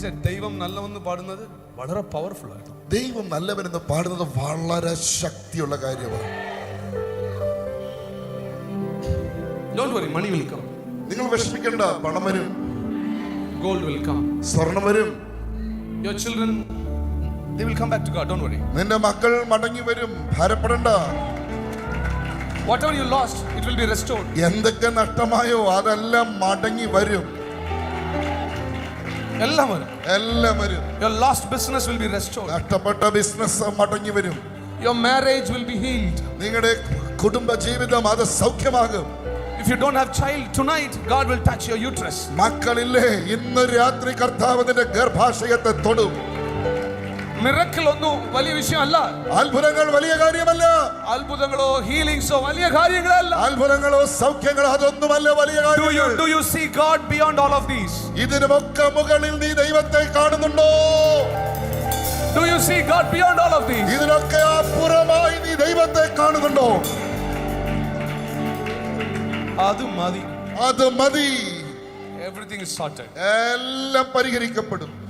ദൈവം നല്ലവെന്ന് പാടുന്നത് വളരെ പവർഫുൾ ആണ്. ദൈവം നല്ലവനെന്ന് പാടുന്നത് വളരെ ശക്തിയുള്ള കാര്യമാണ്. Don't worry, money will come. നിങ്ങൾ വിഷമിക്കണ്ട, പണം വരും. Gold will come. സ്വർണം വരും. Your children, they will come back to God. Don't worry. നിന്റെ മക്കൾ മടങ്ങി വരും, ഭാരപ്പെടണ്ട. Whatever you lost, it will be restored. എന്തൊക്കെ നഷ്ടമായോ അതെല്ലാം മടങ്ങി വരും. എല്ലാം വരും. എല്ലാം വരും. Your lost business will be restored. നഷ്ടപ്പെട്ട ബിസിനസ് മടങ്ങി വരും. Your marriage will be healed. നിങ്ങളുടെ കുടുംബ ജീവിതം അത് സൗഖ്യമാകും. If you don't have child tonight, God will touch your uterus. മക്കളില്ലേ, ഇന്ന് രാത്രി കർത്താവ് നിന്റെ ഗർഭാശയത്തെ തൊടും. Miracle ഒന്നും വലിയ വിഷയമല്ല. അത്ഭുതങ്ങൾ വലിയ കാര്യമല്ല. അത്ഭുതങ്ങളോ ഹീലിംഗ്സോ വലിയ കാര്യങ്ങളല്ല. അത്ഭുതങ്ങളോ സൗഖ്യങ്ങളോ അതൊന്നുമല്ല വലിയ കാര്യങ്ങൾ. Do you see God beyond all of these? ഇതിനൊക്കെ മുകളിൽ നീ ദൈവത്തെ കാണുന്നുണ്ടോ? Do you see God beyond all of these? ഇതിനൊക്കെ അപ്പുറമായി നീ ദൈവത്തെ കാണുന്നുണ്ടോ? അത് മതി. അത് മതി. Everything is sorted. എല്ലാം പരിഹരിക്കപ്പെടും.